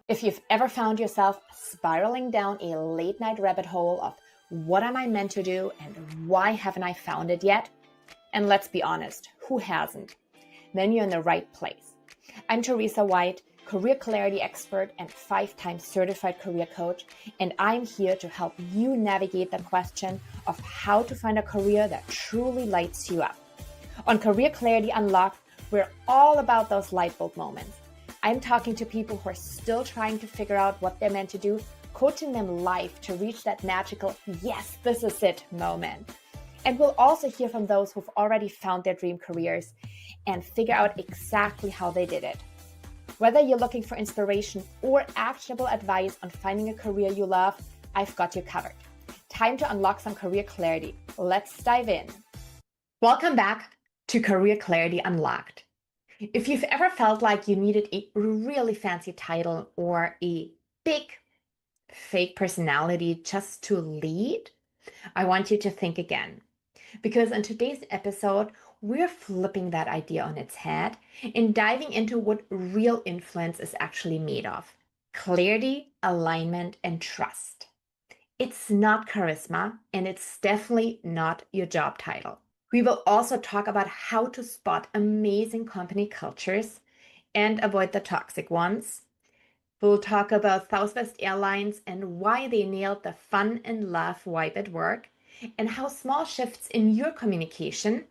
If you've ever found yourself spiraling down a late night rabbit hole of what am I meant to do and why haven't I found it yet? And let's be honest, who hasn't? Then you're in the right place. I'm Theresa White, career clarity expert and 5-time certified career coach, and I'm here to help you navigate the question of how to find a career that truly lights you up. On Career Clarity Unlocked, we're all about those light bulb moments. I'm talking to people who are still trying to figure out what they're meant to do, coaching them live to reach that magical, yes, this is it moment. And we'll also hear from those who've already found their dream careers and figure out exactly how they did it. Whether you're looking for inspiration or actionable advice on finding a career you love, I've got you covered. Time to unlock some career clarity. Let's dive in. Welcome back to Career Clarity Unlocked. If you've ever felt like you needed a really fancy title or a big fake personality just to lead, I want you to think again. Because in today's episode, we're flipping that idea on its head and diving into what real influence is actually made of: clarity, alignment, and trust. It's not charisma, and it's definitely not your job title. We will also talk about how to spot amazing company cultures and avoid the toxic ones. We'll talk about Southwest Airlines and why they nailed the fun and love vibe at work, and how small shifts in your communication,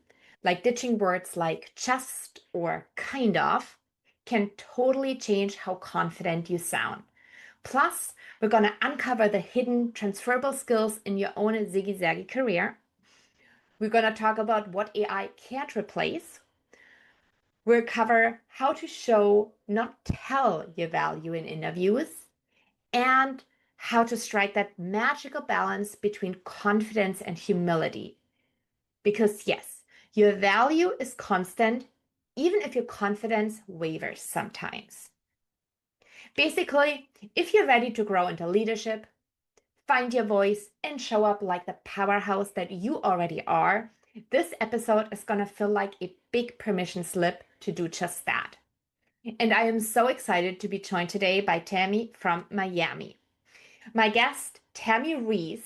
like ditching words like just or kind of, can totally change how confident you sound. Plus, we're going to uncover the hidden transferable skills in your own ziggy-zaggy career. We're going to talk about what AI can't replace. We'll cover how to show, not tell, your value in interviews, and how to strike that magical balance between confidence and humility. Because yes, your value is constant, even if your confidence wavers sometimes. Basically, if you're ready to grow into leadership, find your voice, and show up like the powerhouse that you already are, this episode is going to feel like a big permission slip to do just that. And I am so excited to be joined today by Tami from Miami. My guest, Tami Reiss,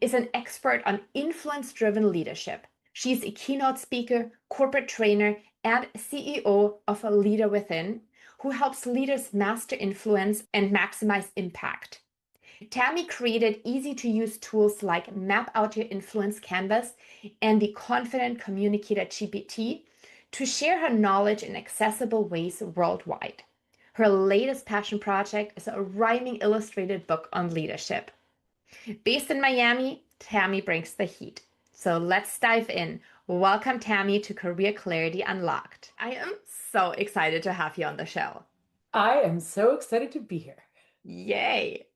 is an expert on influence-driven leadership. She's a keynote speaker, corporate trainer, and CEO of 𝗪𝗵𝗶𝘁𝗵, who helps leaders master influence and maximize impact. Tami created easy-to-use tools like Map Out Your Influence Canvas and the Confident Communicator GPT to share her knowledge in accessible ways worldwide. Her latest passion project is a rhyming illustrated book on leadership. Based in Miami, Tami brings the heat. So let's dive in. Welcome, Tami, to Career Clarity Unlocked. I am so excited to have you on the show. I am so excited to be here. Yay!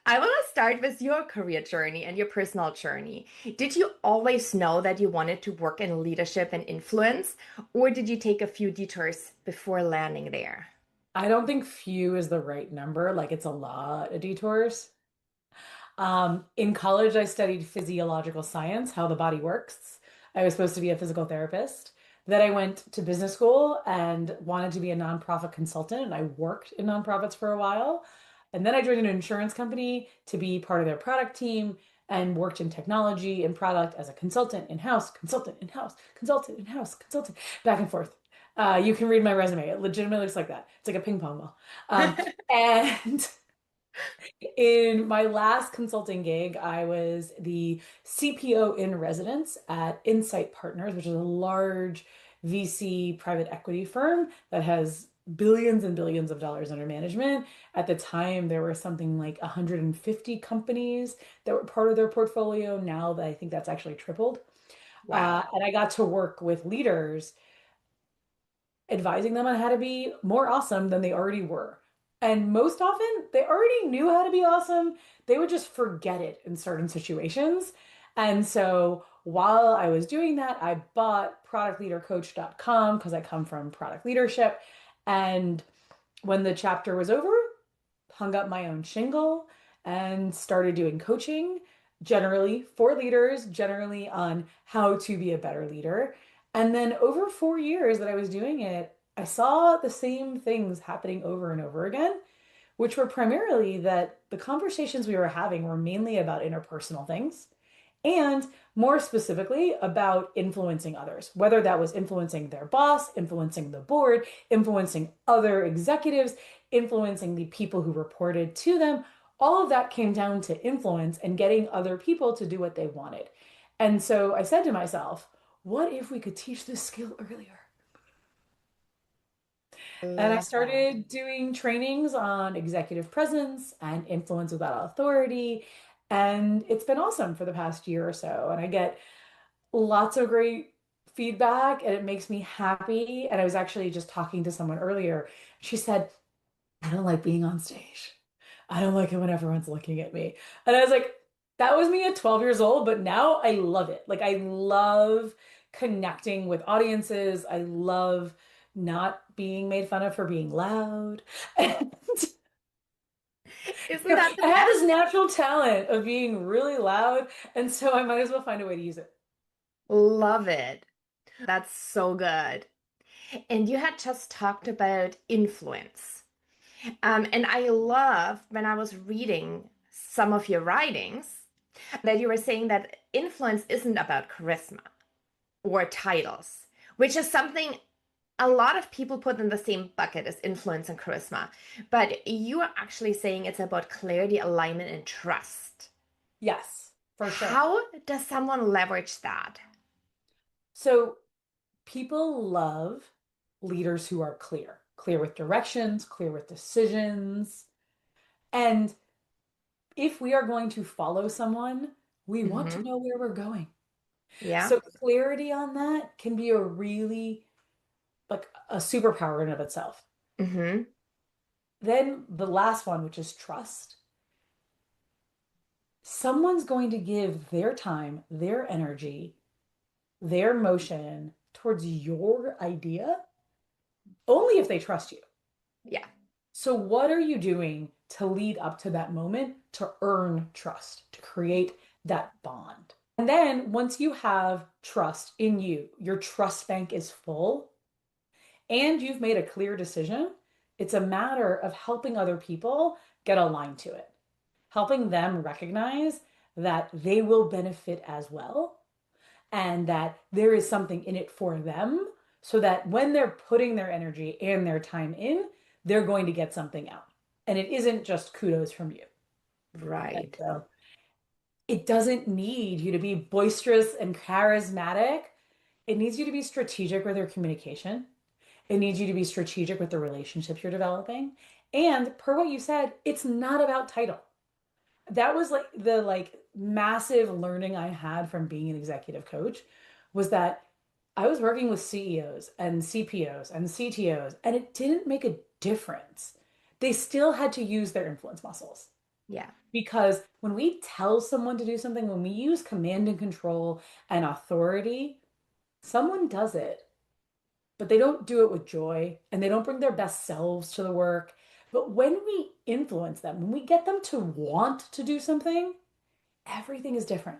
I want to start with your career journey and your personal journey. Did you always know that you wanted to work in leadership and influence, or did you take a few detours before landing there? I don't think few is the right number. Like, it's a lot of detours. In college, I studied physiological science, how the body works. I was supposed to be a physical therapist. Then I went to business school and wanted to be a nonprofit consultant, and I worked in nonprofits for a while. And then I joined an insurance company to be part of their product team and worked in technology and product as a consultant in-house, consultant in-house, consultant in-house, consultant, back and forth. You can read my resume. It legitimately looks like that. It's like a ping pong ball. And in my last consulting gig, I was the CPO in residence at Insight Partners, which is a large VC private equity firm that has billions and billions of dollars under management. At the time, there were something like 150 companies that were part of their portfolio. Now that I think that's actually tripled. Wow. And I got to work with leaders, advising them on how to be more awesome than they already were. And most often, they already knew how to be awesome. They would just forget it in certain situations. And so while I was doing that, I bought productleadercoach.com because I come from product leadership. And when the chapter was over, hung up my own shingle and started doing coaching, generally for leaders, generally on how to be a better leader. And then over 4 years that I was doing it, I saw the same things happening over and over again, which were primarily that the conversations we were having were mainly about interpersonal things and more specifically about influencing others, whether that was influencing their boss, influencing the board, influencing other executives, influencing the people who reported to them. All of that came down to influence and getting other people to do what they wanted. And so I said to myself, what if we could teach this skill earlier? And I Love that. started doing trainings on executive presence and influence without authority. And it's been awesome for the past year or so. And I get lots of great feedback and it makes me happy. And I was actually just talking to someone earlier. She said, I don't like being on stage. I don't like it when everyone's looking at me. And I was like, that was me at 12 years old, but now I love it. Like I love connecting with audiences. I love not being made fun of for being loud. And Isn't that the I have this best? natural talent of being really loud, and so I might as well find a way to use it. Love it. That's so good. And you had just talked about influence. And I love when I was reading some of your writings that you were saying that influence isn't about charisma or titles, which is something a lot of people put in the same bucket as influence and charisma. But you are actually saying it's about clarity, alignment, and trust. Yes, for sure. How does someone leverage that? So people love leaders who are clear, clear with directions, clear with decisions. And if we are going to follow someone, we want to Hmm. know where we're going. Yeah. So clarity on that can be a really like a superpower in and of itself. Hmm. Then the last one, which is trust. Someone's going to give their time, their energy, their motion towards your idea only if they trust you. Yeah. So, what are you doing to lead up to that moment to earn trust, to create that bond? And then once you have trust in you, your trust bank is full, and you've made a clear decision, it's a matter of helping other people get aligned to it, helping them recognize that they will benefit as well and that there is something in it for them so that when they're putting their energy and their time in, they're going to get something out. And it isn't just kudos from you. And Right. so it doesn't need you to be boisterous and charismatic. It needs you to be strategic with your communication. It needs you to be strategic with the relationships you're developing. And per what you said, it's not about title. That was like the massive learning I had from being an executive coach was that I was working with CEOs and CPOs and CTOs, and it didn't make a difference. They still had to use their influence muscles. Yeah. Because when we tell someone to do something, when we use command and control and authority, someone does it, but they don't do it with joy and they don't bring their best selves to the work. But when we influence them, when we get them to want to do something, everything is different.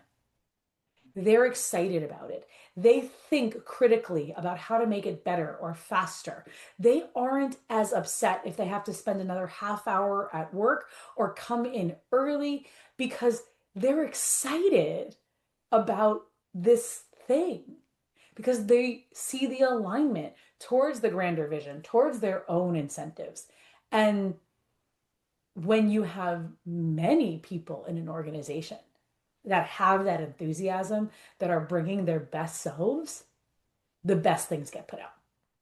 They're excited about it. They think critically about how to make it better or faster. They aren't as upset if they have to spend another half hour at work or come in early because they're excited about this thing because they see the alignment towards the grander vision, towards their own incentives. And when you have many people in an organization that have that enthusiasm, that are bringing their best selves, the best things get put out,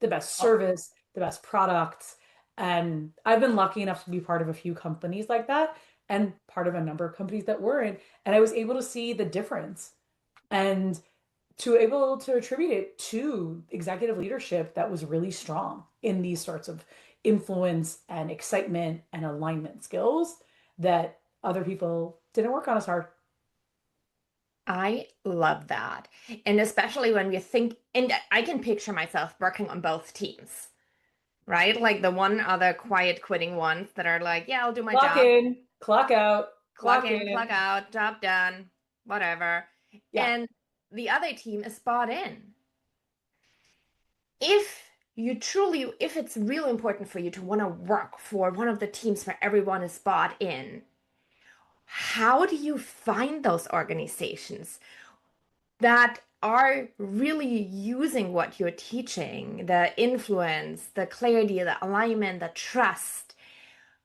the best service, the best products. And I've been lucky enough to be part of a few companies like that and part of a number of companies that weren't. And I was able to see the difference and to able to attribute it to executive leadership that was really strong in these sorts of influence and excitement and alignment skills that other people didn't work on as hard. I love that. And especially when we think, and I can picture myself working on both teams, right? Like the one other quiet quitting ones that are like, yeah, I'll do my Clock job, in, clock out, clock clock in, clock in. out, job done, whatever. Yeah. And the other team is bought in. If you truly, if it's really important for you to want to work for one of the teams where everyone is bought in, how do you find those organizations that are really using what you're teaching, the influence, the clarity, the alignment, the trust?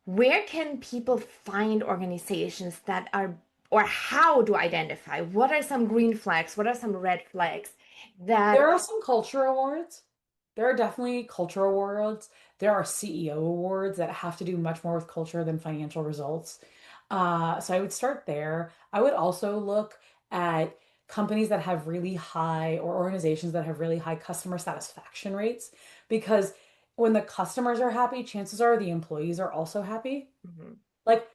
Where can people find organizations that are, or how to identify? What are some green flags? What are some red flags There that, are some culture awards. There are definitely culture awards. There are CEO awards that have to do much more with culture than financial results. So I would start there. I would also look at companies that have really high, or organizations that have really high customer satisfaction rates, because when the customers are happy, chances are the employees are also happy. Mhm. Like,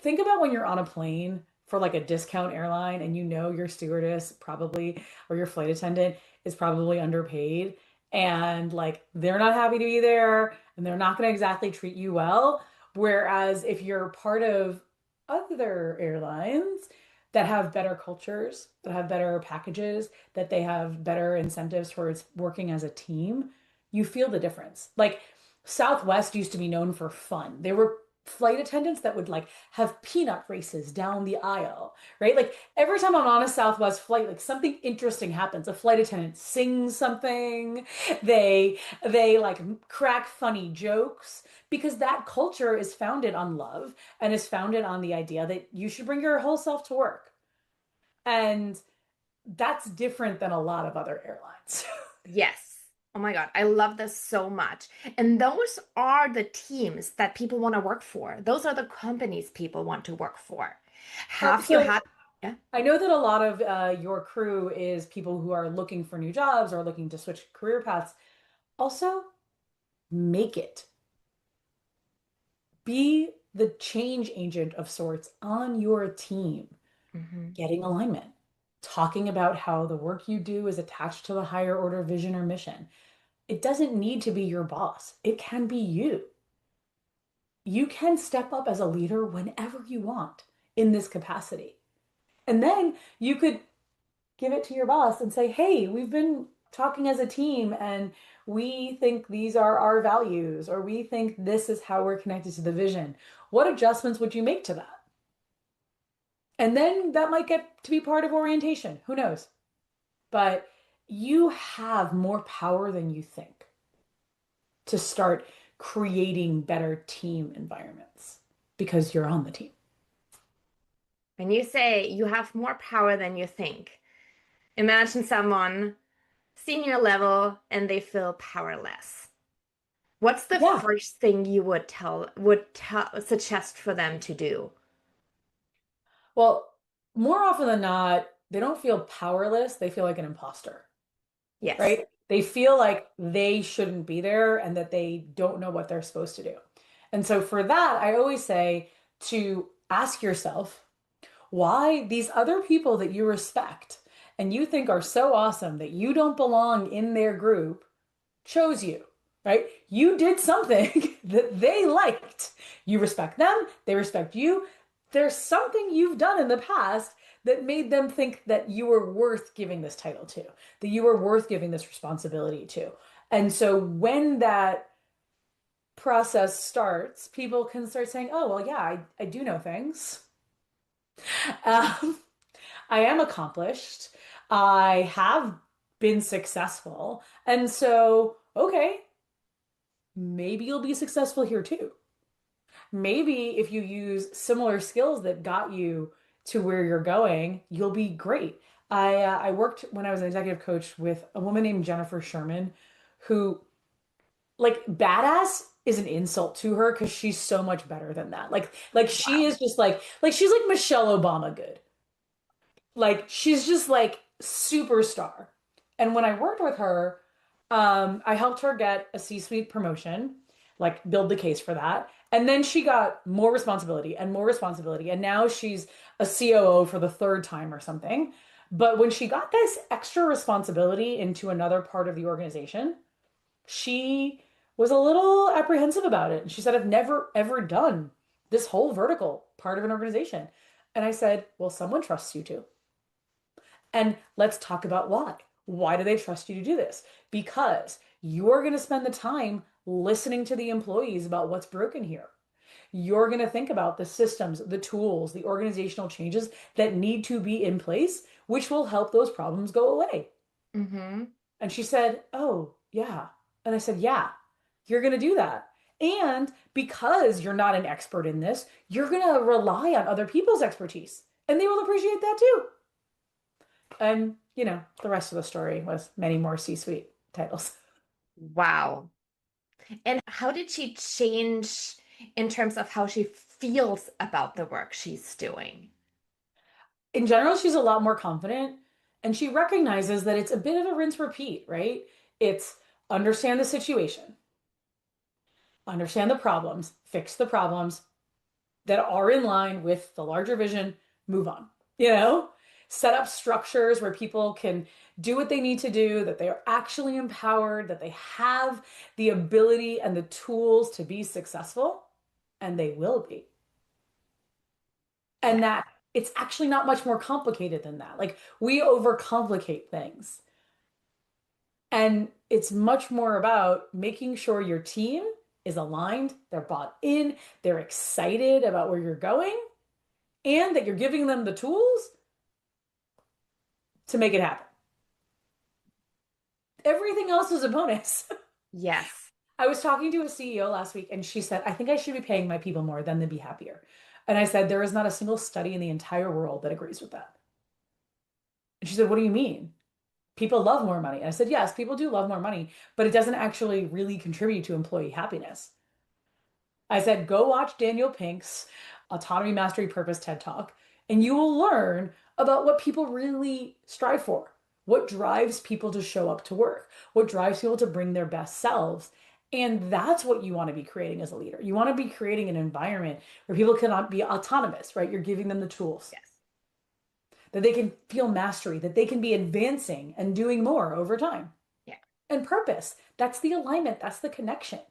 think about when you're on a plane for like a discount airline and you know your stewardess probably, or your flight attendant is probably underpaid, and like they're not happy to be there and they're not going to exactly treat you well. Whereas if you're part of other airlines that have better cultures, that have better packages, that they have better incentives towards working as a team, you feel the difference. Like Southwest used to be known for fun. They were flight attendants that would like have peanut races down the aisle, right? Like every time I'm on a Southwest flight, like something interesting happens. A flight attendant sings something. They like crack funny jokes, because that culture is founded on love and is founded on the idea that you should bring your whole self to work. And that's different than a lot of other airlines. yes. Oh my God, I love this so much. And those are the teams that people want to work for. Those are the companies people want to work for. Have you So had, yeah? I know that a lot of your crew is people who are looking for new jobs or looking to switch career paths. Also, make it. Be the change agent of sorts on your team, Mhm. getting alignment, talking about how the work you do is attached to the higher order vision or mission. It doesn't need to be your boss, it can be you. You can step up as a leader whenever you want in this capacity. And then you could give it to your boss and say, hey, we've been talking as a team and we think these are our values, or we think this is how we're connected to the vision. What adjustments would you make to that? And then that might get to be part of orientation. Who knows? But you have more power than you think to start creating better team environments because you're on the team. When you say you have more power than you think, imagine someone senior level and they feel powerless. What's the Yeah. first thing you suggest for them to do? Well, more often than not, they don't feel powerless. They feel like an imposter, Yes. right? They feel like they shouldn't be there and that they don't know what they're supposed to do. And so for that, I always say to ask yourself why these other people that you respect and you think are so awesome that you don't belong in their group chose you, right? You did something that they liked. You respect them, they respect you. There's something you've done in the past that made them think that you were worth giving this title to, that you were worth giving this responsibility to. And so when that process starts, people can start saying, oh, well, yeah, I do know things. Um, I am accomplished. I have been successful. And so, okay, maybe you'll be successful here too. Maybe if you use similar skills that got you to where you're going, you'll be great. I worked when I was an executive coach with a woman named Jennifer Sherman, who like badass is an insult to her because she's so much better than that. Like she Wow. is just like she's like Michelle Obama good. Like she's just like superstar. And when I worked with her, I helped her get a C-suite promotion, like build the case for that. And then she got more responsibility and more responsibility. And now she's a COO for the third time or something. But when she got this extra responsibility into another part of the organization, she was a little apprehensive about it. And she said, I've never ever done this whole vertical part of an organization. And I said, well, someone trusts you to. And let's talk about why. Why do they trust you to do this? Because You're going to spend the time listening to the employees about what's broken here. You're going to think about the systems, the tools, the organizational changes that need to be in place, which will help those problems go away. Mm-hmm. And she said, "Oh, yeah." And I said, "Yeah, you're going to do that. And because you're not an expert in this, you're going to rely on other people's expertise, and they will appreciate that too." And, the rest of the story was many more C-suite titles. Wow. And how did she change in terms of how she feels about the work she's doing? In general, she's a lot more confident, and she recognizes that it's a bit of a rinse repeat, right? It's understand the situation, understand the problems, fix the problems that are in line with the larger vision, move on, set up structures where people can do what they need to do, that they are actually empowered, that they have the ability and the tools to be successful, and they will be. And that it's actually not much more complicated than that. Like, we overcomplicate things. And it's much more about making sure your team is aligned, they're bought in, they're excited about where you're going, and that you're giving them the tools to make it happen. Everything else is a bonus. Yes. I was talking to a CEO last week, and she said, "I think I should be paying my people more, then they'd be happier." And I said, "There is not a single study in the entire world that agrees with that." And she said, "What do you mean? People love more money." And I said, "Yes, people do love more money, but it doesn't actually really contribute to employee happiness." I said, "Go watch Daniel Pink's Autonomy, Mastery, Purpose TED Talk, and you will learn about what people really strive for, what drives people to show up to work, what drives people to bring their best selves." And that's what you want to be creating as a leader. You want to be creating an environment where people cannot be autonomous, right? You're giving them the tools, Yes. that they can feel mastery, that they can be advancing and doing more over time. Yeah. And purpose, that's the alignment, that's the connection.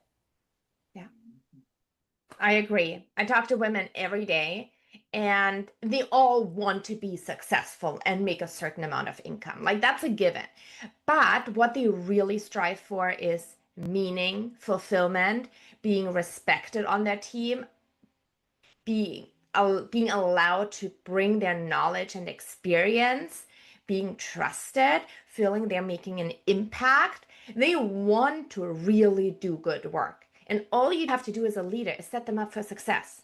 Yeah. I agree. I talk to women every day, and they all want to be successful and make a certain amount of income. Like, that's a given. But what they really strive for is meaning, fulfillment, being respected on their team, being allowed to bring their knowledge and experience, being trusted, feeling they're making an impact. They want to really do good work. And all you have to do as a leader is set them up for success.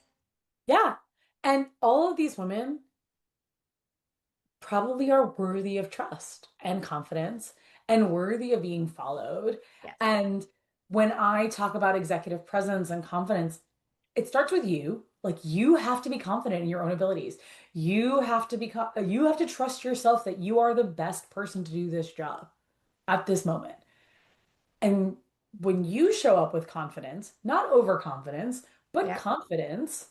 Yeah. And all of these women probably are worthy of trust and confidence and worthy of being followed. Yes. And when I talk about executive presence and confidence, it starts with you. Like, you have to be confident in your own abilities. You have to trust yourself that you are the best person to do this job at this moment. And when you show up with confidence, not overconfidence, but Yeah. confidence,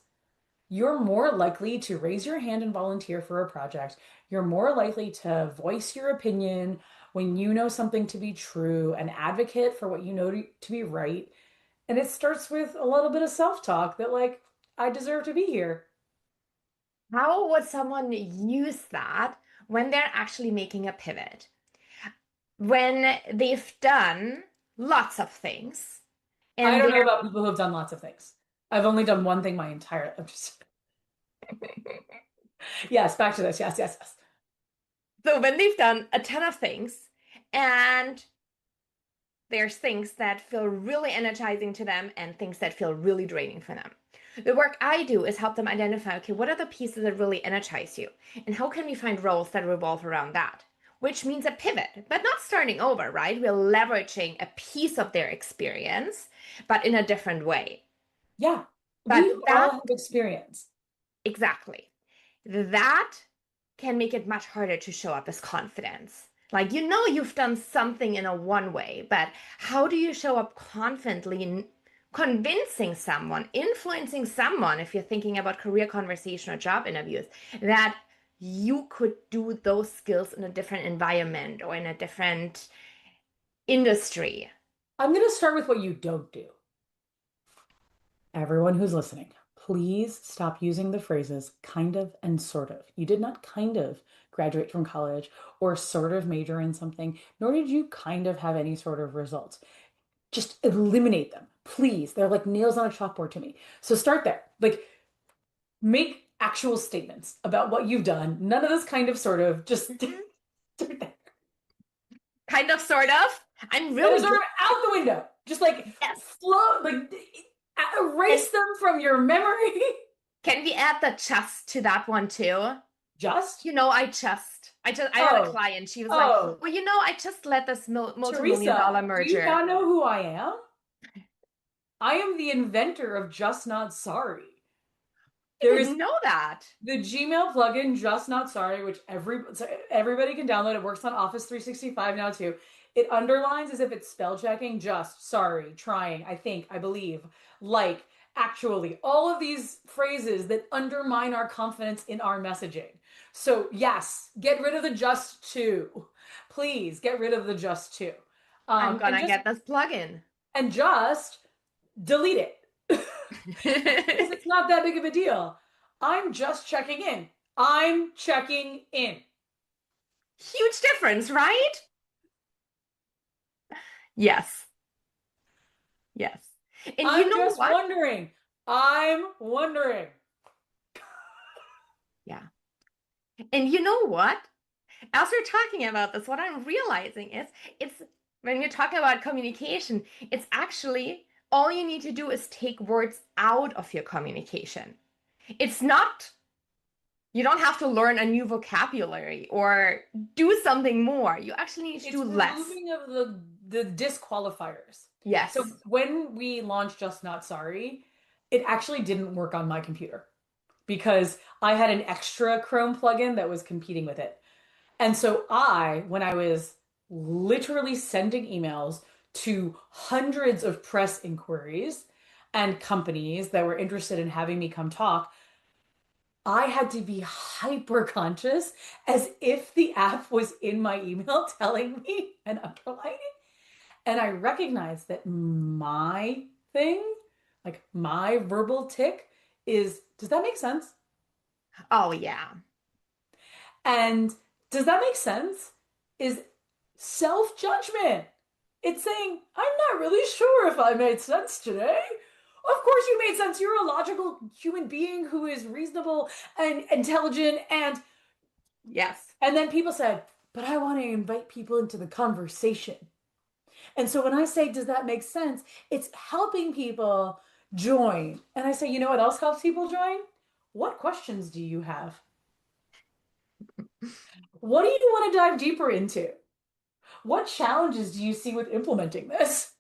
you're more likely to raise your hand and volunteer for a project. You're more likely to voice your opinion when you know something to be true and advocate for what you know to be right. And it starts with a little bit of self-talk that, like, I deserve to be here. How would someone use that when they're actually making a pivot? When they've done lots of things I and don't know they're about people who have done lots of things. I've only done one thing my entire, I'm just, yes, back to this. Yes, yes, yes. so when they've done a ton of things and there's things that feel really energizing to them and things that feel really draining for them. The work I do is help them identify, okay, what are the pieces that really energize you? And how can we find roles that revolve around that? Which means a pivot, but not starting over, right? We're leveraging a piece of their experience, but in a different way. Yeah, But we all that, have experience. exactly, that can make it much harder to show up as confidence. Like, you've done something in a one way, but how do you show up confidently in convincing someone, influencing someone, if you're thinking about career conversation or job interviews, that you could do those skills in a different environment or in a different industry? I'm going to start with what you don't do. Everyone who's listening, please stop using the phrases kind of and sort of. You did not kind of graduate from college or sort of major in something, nor did you kind of have any sort of results. Just eliminate them, please. They're like nails on a chalkboard to me. So start there. Like, make actual statements about what you've done. None of this kind of sort of, just start there. Kind of, sort of. I'm really sort of out the window. Just like float, like erase them from your memory. Can we add the just to that one too? Just? I had a client. She was like, well, I just led this multi-million-dollar merger. Do you not know who I am? I am the inventor of Just Not Sorry. I didn't know that. The Gmail plugin, Just Not Sorry, which everybody can download. It works on Office 365 now too. It underlines as if it's spell checking, just, sorry, trying, I think, I believe, like, actually, all of these phrases that undermine our confidence in our messaging. So yes, get rid of the just to. Please get rid of the just to. I'm gonna get this plugin. And just delete it. Because it's not that big of a deal. I'm just checking in. I'm checking in. Huge difference, right? Yes. Yes. And I'm just wondering. I'm wondering. Yeah. And you know what? As we're talking about this, what I'm realizing is it's when you're talking about communication, it's actually all you need to do is take words out of your communication. It's not, you don't have to learn a new vocabulary or do something more. You actually need to do less. It's removing of the disqualifiers. Yes. So when we launched Just Not Sorry, it actually didn't work on my computer because I had an extra Chrome plugin that was competing with it. And so when I was literally sending emails to hundreds of press inquiries and companies that were interested in having me come talk, I had to be hyper conscious as if the app was in my email telling me and underlining. And I recognized that my thing, like my verbal tick is, does that make sense? Oh, yeah. And does that make sense? Is self-judgment. It's saying, I'm not really sure if I made sense today. Of course you made sense. You're a logical human being who is reasonable and intelligent and... Yes. And then people said, but I want to invite people into the conversation. And so when I say, does that make sense? It's helping people join. And I say, you know what else helps people join? What questions do you have? What do you want to dive deeper into? What challenges do you see with implementing this?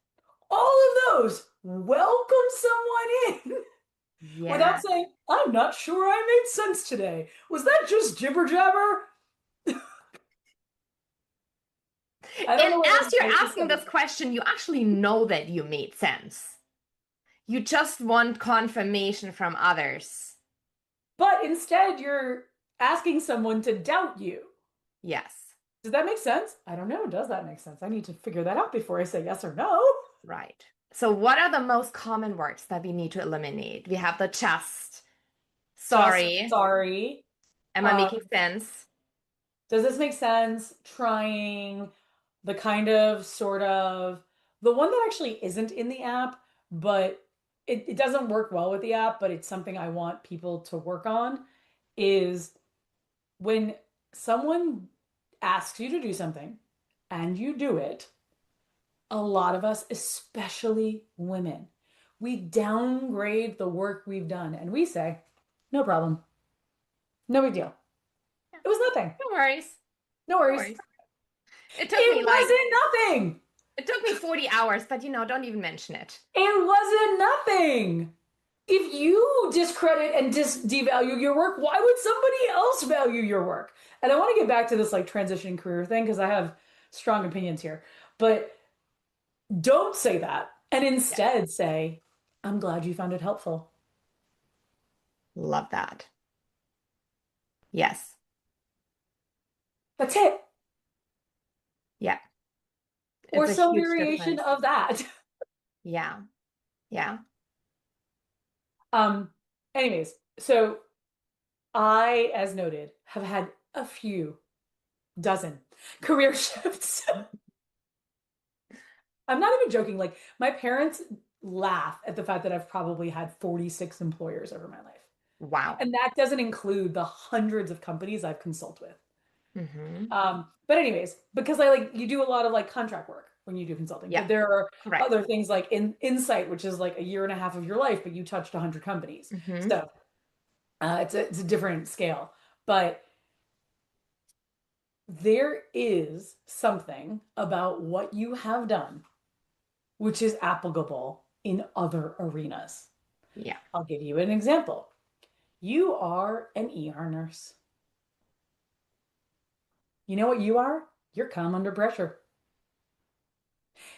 All of those. Welcome someone in. Yeah. Without saying, I'm not sure I made sense today. Was that just jibber jabber? And as you're asking this question, you actually know that you made sense. You just want confirmation from others. But instead, you're asking someone to doubt you. Yes. Does that make sense? I don't know. Does that make sense? I need to figure that out before I say yes or no. Right. So what are the most common words that we need to eliminate? We have the just. Sorry. Sorry. Am I making sense? Does this make sense? Trying. The kind of, sort of, the one that actually isn't in the app, but it doesn't work well with the app, but it's something I want people to work on, is when someone asks you to do something and you do it, a lot of us, especially women, we downgrade the work we've done and we say, no problem. No big deal. It was nothing. No worries. No worries. It wasn't nothing. It took me 40 hours, but don't even mention it. It wasn't nothing. If you discredit and devalue your work, why would somebody else value your work? And I want to get back to this like transition career thing because I have strong opinions here. But don't say that. And instead say, I'm glad you found it helpful. Love that. Yes. That's it. Yeah. Or some variation of that. Yeah. Yeah. Anyways, so I, as noted, have had a few dozen career shifts. I'm not even joking. Like my parents laugh at the fact that I've probably had 46 employers over my life. Wow. And that doesn't include the hundreds of companies I've consulted with. Hmm. But anyways, because I like you do a lot of like contract work when you do consulting, Yeah, but there are correct. other things like in Insight, which is like a year and a half of your life, but you touched 100 companies. Hmm. So it's a different scale. But there is something about what you have done which is applicable in other arenas. Yeah. I'll give you an example. You are an ER nurse. You know what you are? You're calm under pressure.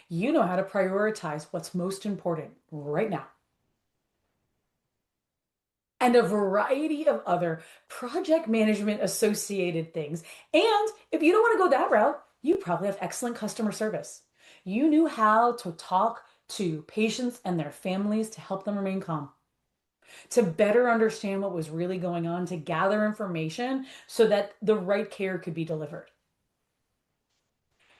You know how to prioritize what's most important right now. And a variety of other project management associated things. And if you don't want to go that route, you probably have excellent customer service. You knew how to talk to patients and their families to help them remain calm, to better understand what was really going on, to gather information so that the right care could be delivered.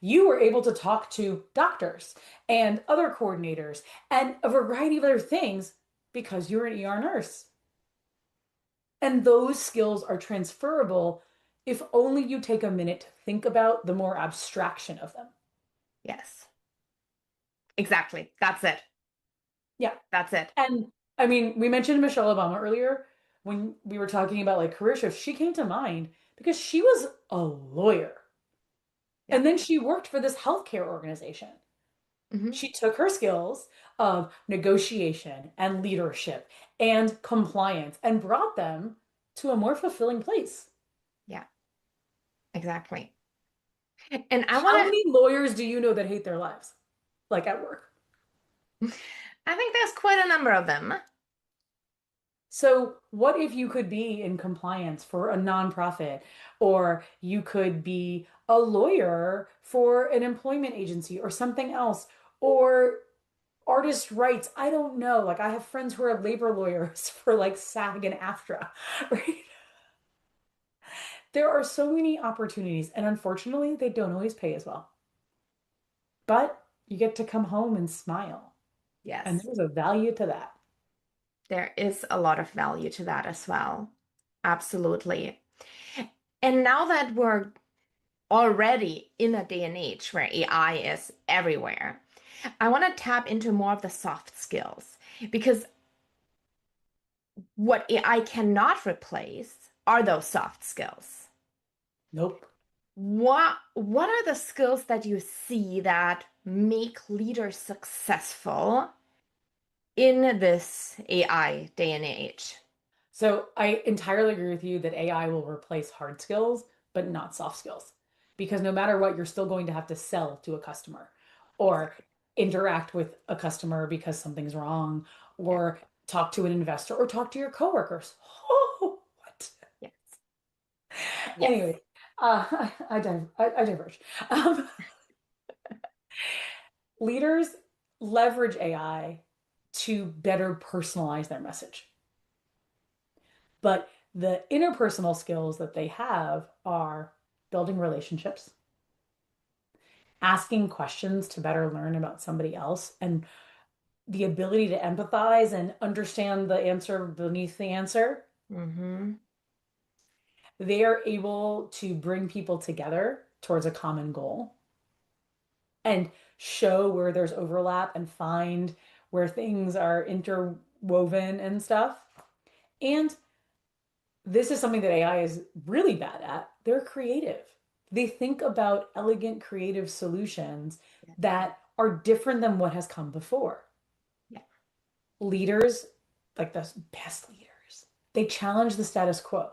You were able to talk to doctors and other coordinators and a variety of other things because you're an ER nurse. And those skills are transferable if only you take a minute to think about the more abstraction of them. Yes. Exactly. That's it. Yeah. That's it. And I mean, we mentioned Michelle Obama earlier when we were talking about like career shifts. She came to mind because she was a lawyer. Yeah. And then she worked for this healthcare organization. Hmm. She took her skills of negotiation and leadership and compliance and brought them to a more fulfilling place. Yeah, exactly. And I How want many lawyers do you know that hate their lives, like at work? to, I think there's quite a number of them. So, what if you could be in compliance for a nonprofit, or you could be a lawyer for an employment agency or something else, or artist rights? I don't know. Like, I have friends who are labor lawyers for like SAG and AFTRA, right? There are so many opportunities, and unfortunately, they don't always pay as well. But you get to come home and smile, and Yes, there's a value to that. there is a lot of value to that as well. Absolutely. And now that we're already in a day and age where AI is everywhere, I want to tap into more of the soft skills because what AI cannot replace are those soft skills. Nope. What are the skills that you see that make leaders successful in this AI day and age? So I entirely agree with you that AI will replace hard skills, but not soft skills. Because no matter what, you're still going to have to sell to a customer or Exactly. interact with a customer because something's wrong, Yeah. or talk to an investor or talk to your coworkers. Oh, what? Yes. Yes. Anyway, I diverge. Um, Leaders leverage AI to better personalize their message. But the interpersonal skills that they have are building relationships, asking questions to better learn about somebody else, and the ability to empathize and understand the answer beneath the answer. Mm-hmm. They are able to bring people together towards a common goal and show where there's overlap and find where things are interwoven and stuff. And this is something that AI is really bad at. They're creative. They think about elegant, creative solutions Yes. that are different than what has come before. Yeah. Leaders, like the best leaders, they challenge the status quo.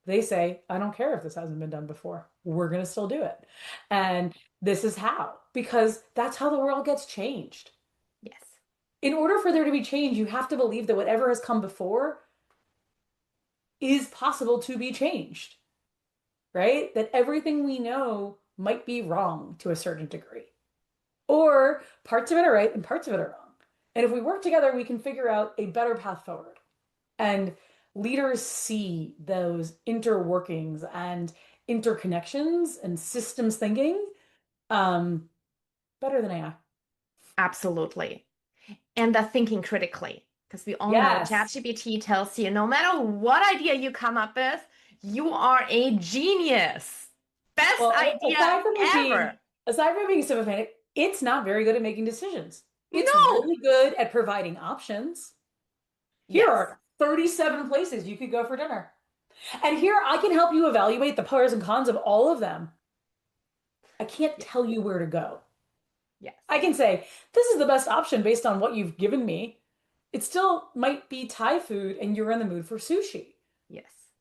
They say, I don't care if this hasn't been done before. We're going to still do it. And this is how, because that's how the world gets changed. Yes. In order for there to be change, you have to believe that whatever has come before is possible to be changed, right? That everything we know might be wrong to a certain degree, or parts of it are right and parts of it are wrong. And if we work together, we can figure out a better path forward. And leaders see those interworkings and interconnections and systems thinking um, better than AI. Absolutely. And the thinking critically, because we all know Yes. ChatGPT tells you no matter what idea you come up with, you are a genius. Best Well, idea ever. aside from being sympathetic, it's not very good at making decisions. It's No. really good at providing options. Here Yes. are 37 places you could go for dinner. And here I can help you evaluate the pros and cons of all of them. I can't Yes. tell you where to go. Yes. I can say, this is the best option based on what you've given me. It still might be Thai food and you're in the mood for sushi, Yes.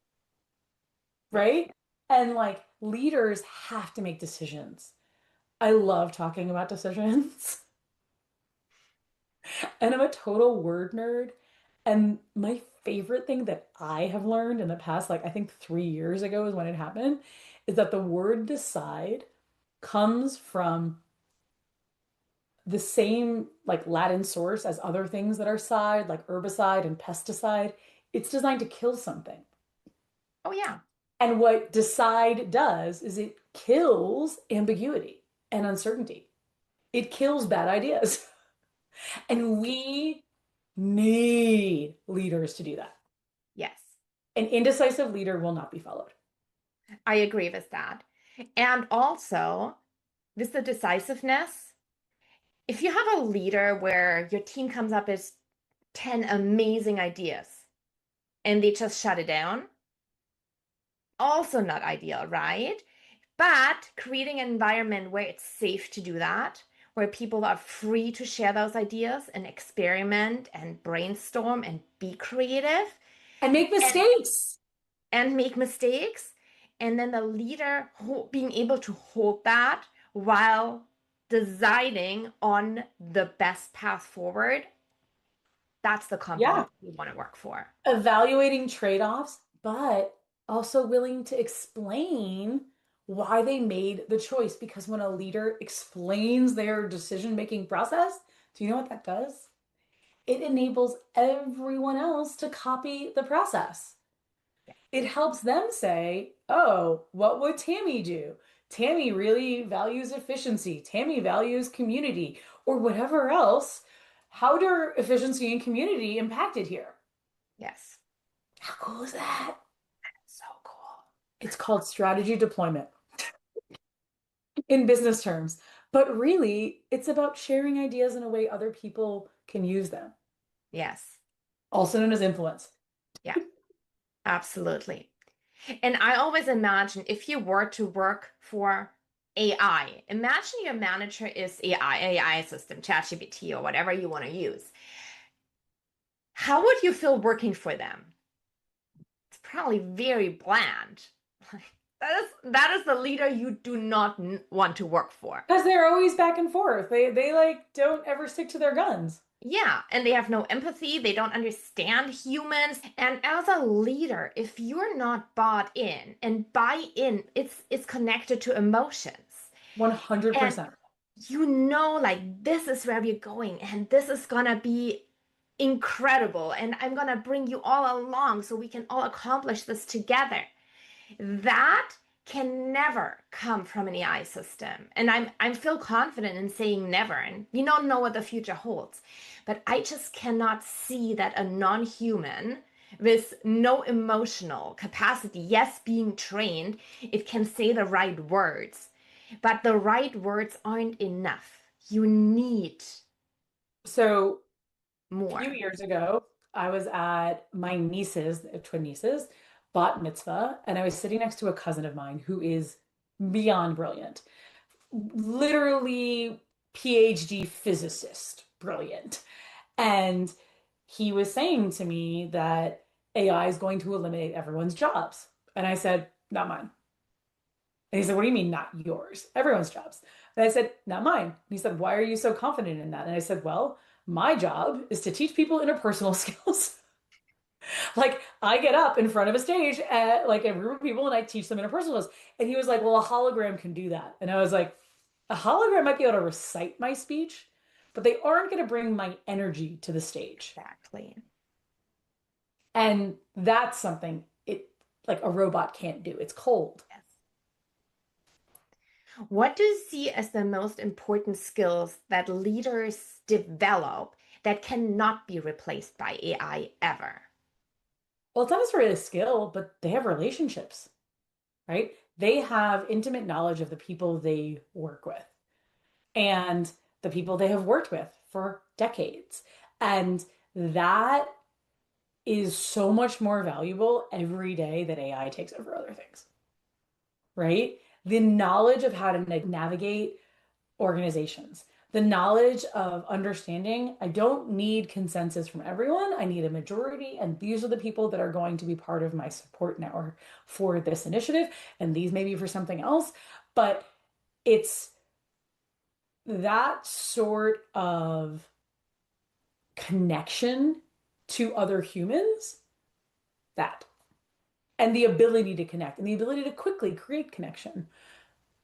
right? And like leaders have to make decisions. I love talking about decisions. And I'm a total word nerd. And my favorite thing that I have learned in the past, like I think 3 years ago is when it happened, is that the word decide comes from the same like Latin source as other things that are side, like herbicide and pesticide. It's designed to kill something. Oh, yeah. And what decide does is it kills ambiguity and uncertainty. It kills bad ideas. And we need leaders to do that. Yes. An indecisive leader will not be followed. I agree with that. And also, with the decisiveness, if you have a leader where your team comes up with 10 amazing ideas and they just shut it down, also not ideal, right? But creating an environment where it's safe to do that, where people are free to share those ideas and experiment and brainstorm and be creative And make and, mistakes. and make mistakes. And then the leader being able to hold that while deciding on the best path forward. That's the company Yeah. we want to work for. Evaluating trade-offs, but also willing to explain why they made the choice. Because when a leader explains their decision-making process, do you know what that does? It enables everyone else to copy the process. It helps them say, oh, what would Tami do? Tami really values efficiency. Tami values community, or whatever else. How do efficiency and community impacted here? Yes. How cool is that? So cool. It's called strategy deployment in business terms. But really, it's about sharing ideas in a way other people can use them, Yes. also known as influence. Yeah, absolutely. And I always imagine if you were to work for AI, imagine your manager is AI system, ChatGPT or whatever you want to use. How would you feel working for them? It's probably very bland. That is the leader you do not want to work for. Because they're always back and forth. They like don't ever stick to their guns. Yeah, and they have no empathy, they don't understand humans. And as a leader, if you're not bought in, and buy in, it's connected to emotions. And 100%. you know, like this is where we're going, and this is gonna be incredible, and I'm gonna bring you all along so we can all accomplish this together. That can never come from an AI system. And I feel confident in saying never. And we don't know what the future holds. But I just cannot see that a non-human with no emotional capacity, yes, being trained, it can say the right words. But the right words aren't enough. You need So a few more. years ago, I was at my niece's, twin nieces, bat mitzvah, and I was sitting next to a cousin of mine who is beyond brilliant, literally PhD physicist, brilliant. And he was saying to me that AI is going to eliminate everyone's jobs. And I said, not mine. And he said, what do you mean, not yours? Everyone's jobs. And I said, not mine. And he said, why are you so confident in that? And I said, well, my job is to teach people interpersonal skills. Like I get up in front of a stage at like a room of people and I teach them interpersonal skills. And he was like, well, a hologram can do that. And I was like, a hologram might be able to recite my speech, but they aren't going to bring my energy to the stage. Exactly. And that's something it like a robot can't do. It's cold. Yes. What do you see as the most important skills that leaders develop that cannot be replaced by AI ever? Well, it's not necessarily a skill, but they have relationships, right? They have intimate knowledge of the people they work with and the people they have worked with for decades. And that is so much more valuable every day that AI takes over other things, right? The knowledge of how to navigate organizations, the knowledge of understanding, I don't need consensus from everyone. I need a majority, and these are the people that are going to be part of my support network for this initiative, and these may be for something else, but it's that sort of connection to other humans, that, and the ability to connect and the ability to quickly create connection.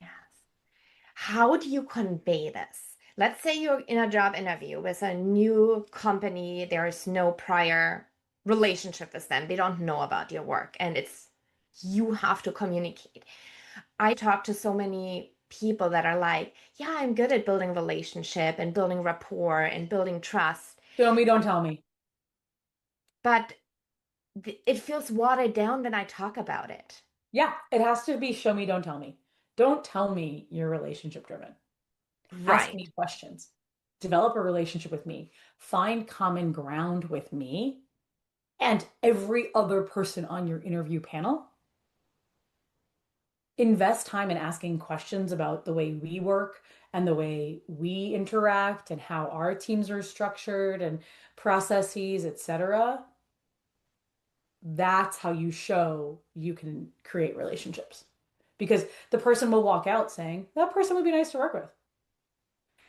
Yes. How do you convey this? Let's say you're in a job interview with a new company, there is no prior relationship with them. They don't know about your work, and it's you have to communicate. I talk to so many people that are like, yeah, I'm good at building relationship and building rapport and building trust, Show me, don't tell me. but it feels watered down when I talk about it. Yeah, it has to be show me, don't tell me. Don't tell me you're relationship driven. Ask Right. me questions. Develop a relationship with me. Find common ground with me and every other person on your interview panel. Invest time in asking questions about the way we work and the way we interact and how our teams are structured and processes, etc. That's how you show you can create relationships. Because the person will walk out saying, that person would be nice to work with.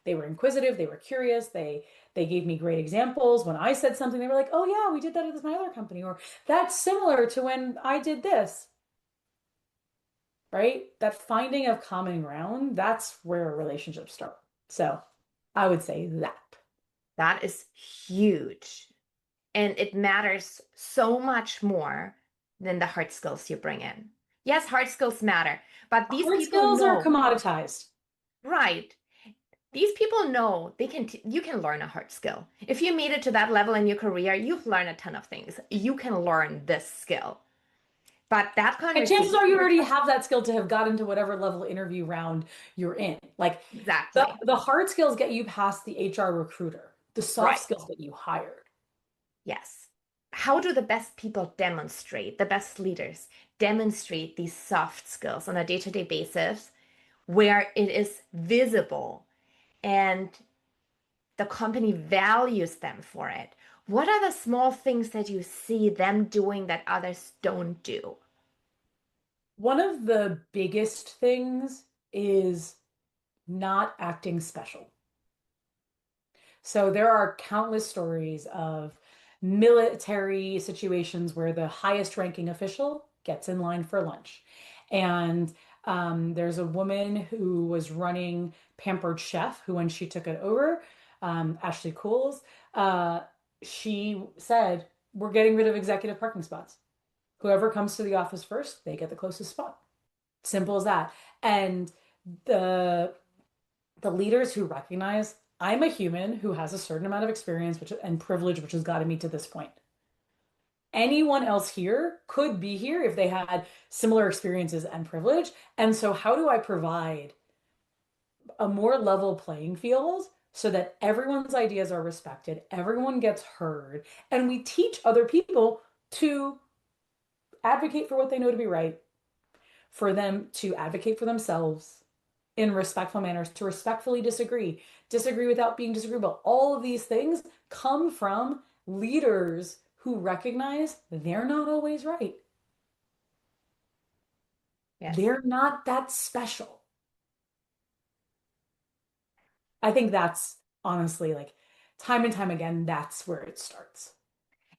They were inquisitive, they were curious, they gave me great examples. When I said something, they were like, "Oh yeah, we did that at my other company," or "That's similar to when I did this." Right? That finding of common ground, that's where relationships start. So I would say that. That is huge. And it matters so much more than the hard skills you bring in. Yes, hard skills matter, but these Hard people skills are know, commoditized. right? These people know they can you can learn a hard skill. If you made it to that level in your career, you've learned a ton of things. You can learn this skill. But that And chances are you conversation, already have that skill to have gotten to whatever level interview round you're in. Like exactly. the hard skills get you past the HR recruiter. The soft Right. skills get you hired. Yes. How do the best people demonstrate, the best leaders demonstrate these soft skills on a day-to-day basis where it is visible and the company values them for it? What are the small things that you see them doing that others don't do? One of the biggest things is not acting special. So there are countless stories of military situations where the highest ranking official gets in line for lunch. And there's a woman who was running Pampered Chef, who when she took it over, Ashley Cools, she said, "We're getting rid of executive parking spots. Whoever comes to the office first, they get the closest spot." Simple as that. And the the leaders who recognize I'm a human who has a certain amount of experience and privilege, which has gotten me to this point. Anyone else here could be here if they had similar experiences and privilege. And so, how do I provide a more level playing field so that everyone's ideas are respected, everyone gets heard, and we teach other people to advocate for what they know to be right, for them to advocate for themselves in respectful manners, to respectfully disagree, disagree without being disagreeable. All of these things come from leaders who recognize they're not always right. Yes. They're not that special. I think that's honestly like time and time again, that's where it starts.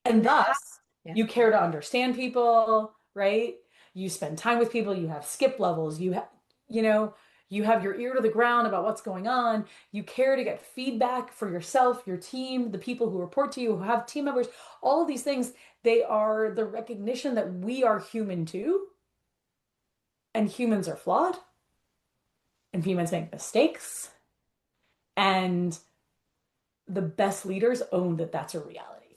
And And how, thus, yes. you care to understand people, right? You spend time with people, you have skip levels, you know, you have your ear to the ground about what's going on. You care to get feedback for yourself, your team, the people who report to you, who have team members, all of these things, they are the recognition that we are human too, and humans are flawed. and humans make mistakes, and the best leaders own that that's a reality.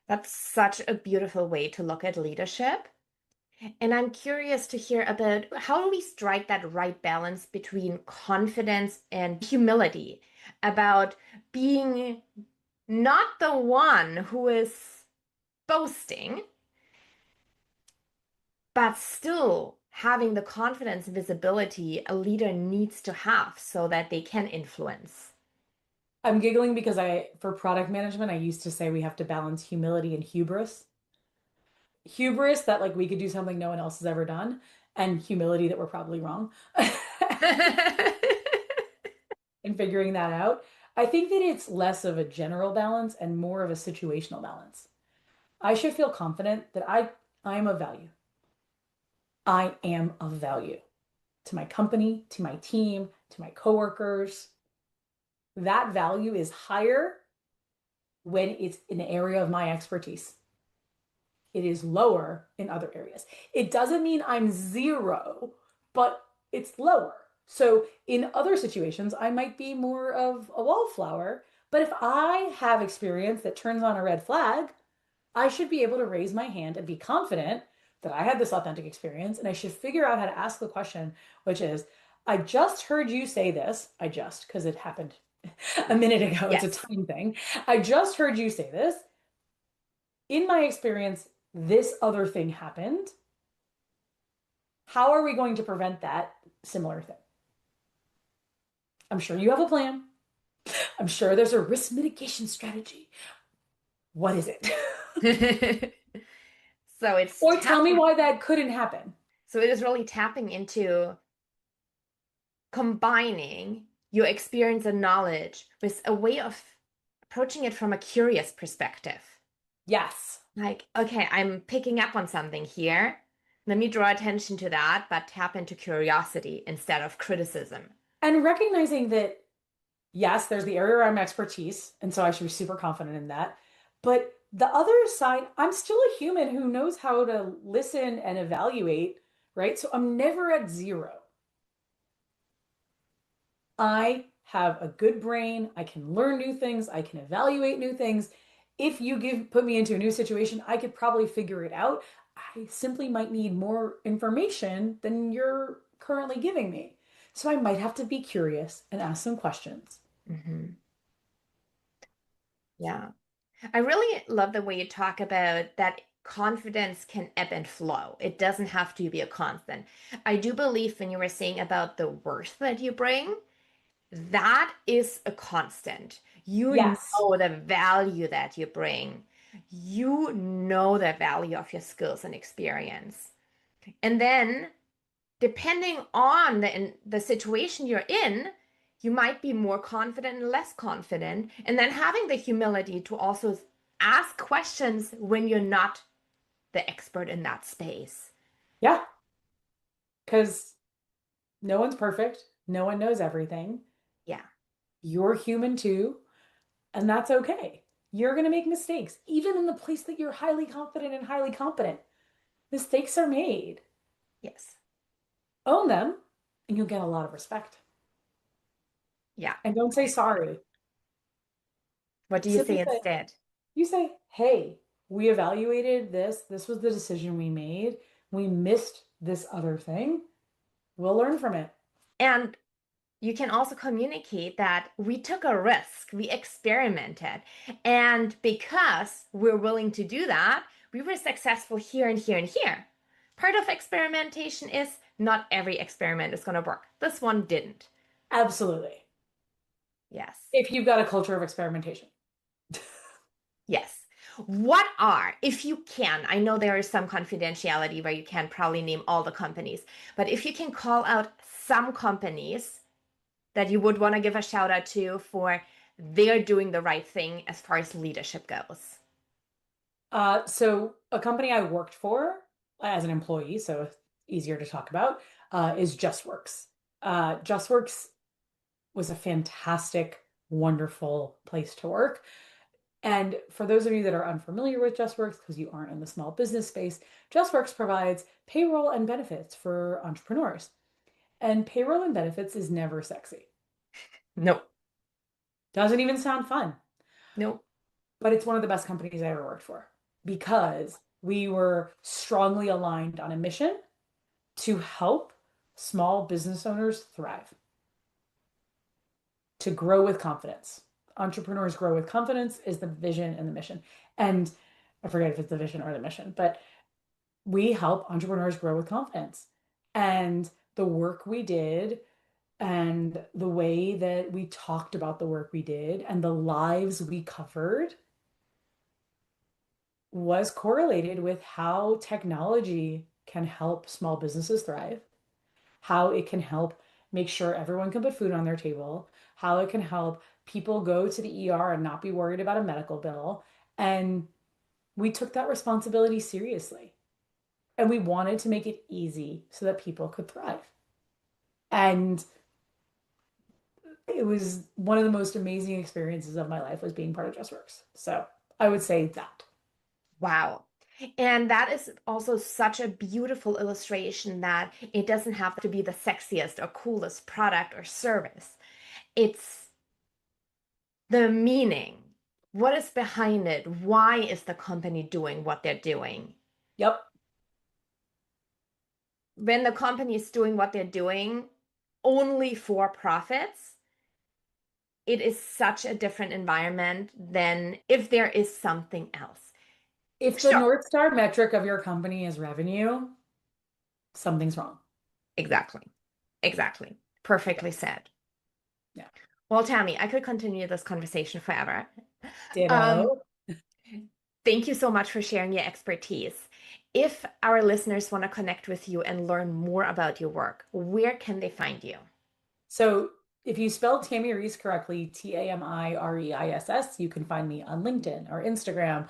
That's such a beautiful way to look at leadership. And I'm curious to hear about how do we strike that right balance between confidence and humility, about being not the one who is boasting, but still having the confidence and visibility a leader needs to have so that they can influence. I'm giggling because for product management, I used to say we have to balance humility and hubris. Hubris that like we could do something no one else has ever done, and humility that we're probably wrong. And figuring that out. I think that it's less of a general balance and more of a situational balance. I should feel confident that I'm of value. I am of value to my company, to my team, to my coworkers. That value is higher when it's an area of my expertise. It is lower in other areas. It doesn't mean I'm zero, but it's lower. So in other situations, I might be more of a wallflower, but if I have experience that turns on a red flag, I should be able to raise my hand and be confident that I had this authentic experience, and I should figure out how to ask the question, which is, I just heard you say this. Because it happened a minute ago. Yes. It's a time thing. I just heard you say this. In my experience, this other thing happened. How are we going to prevent that similar thing? I'm sure you have a plan. I'm sure there's a risk mitigation strategy. What is it? So it's Or tell me why that couldn't happen. So it is really tapping into combining your experience and knowledge with a way of approaching it from a curious perspective. Yes. Like, okay, I'm picking up on something here. Let me draw attention to that, but tap into curiosity instead of criticism. And recognizing that, yes, there's the area where I'm expertise, and so I should be super confident in that. But the other side, I'm still a human who knows how to listen and evaluate, right? So I'm never at zero. I have a good brain. I can learn new things. I can evaluate new things. If you put me into a new situation, I could probably figure it out. I simply might need more information than you're currently giving me. So I might have to be curious and ask some questions. Mm-hmm. Yeah. I really love the way you talk about that confidence can ebb and flow. It doesn't have to be a constant. I do believe when you were saying about the worth that you bring, that is a constant. You Yes. know the value that you bring. You know the value of your skills and experience. And then, depending on the situation you're in, you might be more confident and less confident. And then having the humility to also ask questions when you're not the expert in that space. Yeah. Because no one's perfect. No one knows everything. Yeah. You're human too, and that's okay. You're going to make mistakes, even in the place that you're highly confident and highly competent. Mistakes are made. Yes. Own them, and you'll get a lot of respect. Yeah. And don't say sorry. What do you say Simply say, instead? you say, hey, we evaluated this. This was the decision we made. We missed this other thing. We'll learn from it. And you can also communicate that we took a risk, we experimented. And because we're willing to do that, we were successful here and here and here. Part of experimentation is not every experiment is going to work. This one didn't. Absolutely. Yes. If you've got a culture of experimentation. Yes. What are, if you can, I know there is some confidentiality where you can't probably name all the companies, but if you can call out some companies that you would want to give a shout out to for they're doing the right thing as far as leadership goes. So a company I worked for as an employee, so easier to talk about, is 𝗏𝗃works. 𝗏𝗃works was a fantastic, wonderful place to work. And for those of you that are unfamiliar with 𝗏𝗃works, because you aren't in the small business space, 𝗏𝗃works provides payroll and benefits for entrepreneurs. And payroll and benefits is never sexy. No. Doesn't even sound fun. No. But it's one of the best companies I ever worked for because we were strongly aligned on a mission to help small business owners thrive, to grow with confidence. Entrepreneurs grow with confidence is the vision and the mission. And I forget if it's the vision or the mission, but we help entrepreneurs grow with confidence. And the work we did and the way that we talked about the work we did and the lives we covered was correlated with how technology can help small businesses thrive, how it can help make sure everyone can put food on their table, how it can help people go to the ER and not be worried about a medical bill. And we took that responsibility seriously. And we wanted to make it easy so that people could thrive. And it was one of the most amazing experiences of my life was being part of 𝗪𝗪. So I would say that. Wow. And that is also such a beautiful illustration that it doesn't have to be the sexiest or coolest product or service. It's the meaning. What is behind it? Why is the company doing what they're doing? Yep. When the company is doing what they're doing only for profits, it is such a different environment than if there is something else. If the North Star metric of your company is revenue, something's wrong. Exactly. Exactly. Perfectly said. Yeah. Well, Tami, I could continue this conversation forever. Ditto. Thank you so much for sharing your expertise. If our listeners want to connect with you and learn more about your work, where can they find you? So if you spell Tami Reiss correctly, Tamireiss, you can find me on LinkedIn or Instagram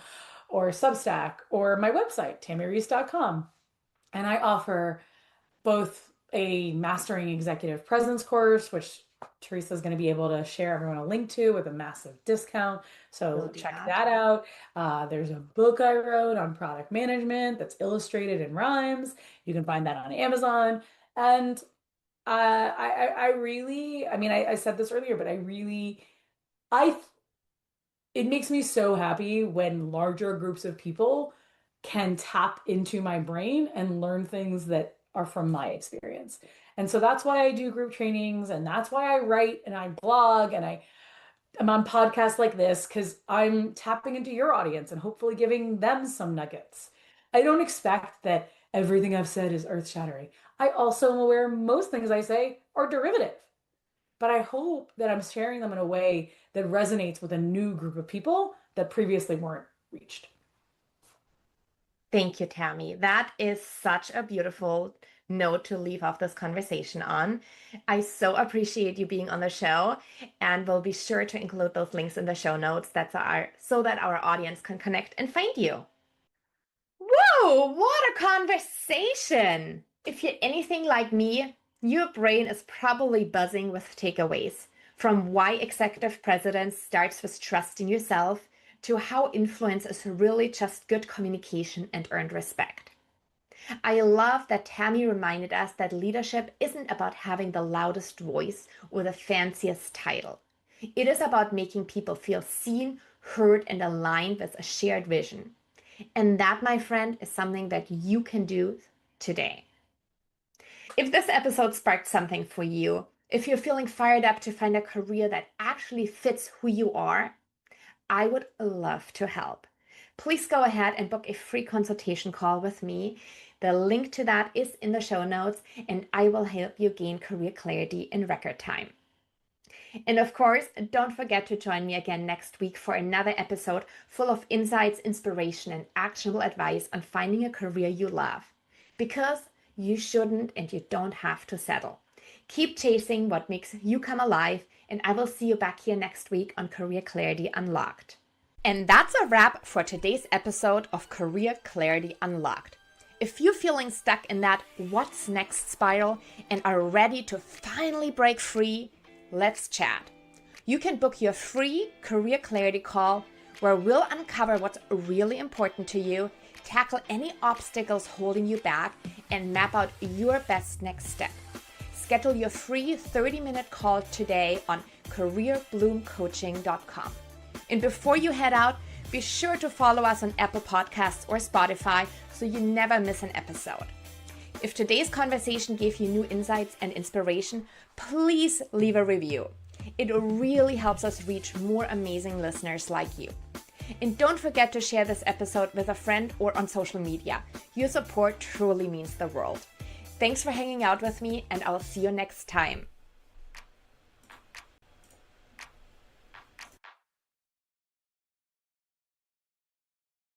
or Substack or my website, tamireiss.com. And I offer both a mastering executive presence course, which Theresa is going to be able to share everyone a link to with a massive discount. So check that out. There's a book I wrote on product management that's illustrated in rhymes. You can find that on Amazon. And I really, I mean, I said this earlier, but it makes me so happy when larger groups of people can tap into my brain and learn things that are from my experience. And so that's why I do group trainings, and that's why I write and I blog and I'm on podcasts like this, because I'm tapping into your audience and hopefully giving them some nuggets. I don't expect that everything I've said is earth-shattering. I also am aware most things I say are derivative, but I hope that I'm sharing them in a way that resonates with a new group of people that previously weren't reached. Thank you, Tami. That is such a beautiful note to leave off this conversation on. I so appreciate you being on the show, and we'll be sure to include those links in the show notes so that our audience can connect and find you. Whoa, what a conversation! If you're anything like me, your brain is probably buzzing with takeaways, from why executive presence starts with trusting yourself to how influence is really just good communication and earned respect. I love that Tami reminded us that leadership isn't about having the loudest voice or the fanciest title. It is about making people feel seen, heard, and aligned with a shared vision. And that, my friend, is something that you can do today. If this episode sparked something for you, if you're feeling fired up to find a career that actually fits who you are, I would love to help. Please go ahead and book a free consultation call with me. The link to that is in the show notes, and I will help you gain career clarity in record time. And of course, don't forget to join me again next week for another episode full of insights, inspiration, and actionable advice on finding a career you love. Because you shouldn't and you don't have to settle. Keep chasing what makes you come alive, and I will see you back here next week on Career Clarity Unlocked. And that's a wrap for today's episode of Career Clarity Unlocked. If you're feeling stuck in that what's next spiral and are ready to finally break free, let's chat. You can book your free Career Clarity call where we'll uncover what's really important to you, tackle any obstacles holding you back, and map out your best next step. Schedule your free 30-minute call today on careerbloomcoaching.com. And before you head out, be sure to follow us on Apple Podcasts or Spotify so you never miss an episode. If today's conversation gave you new insights and inspiration, please leave a review. It really helps us reach more amazing listeners like you. And don't forget to share this episode with a friend or on social media. Your support truly means the world. Thanks for hanging out with me, and I'll see you next time.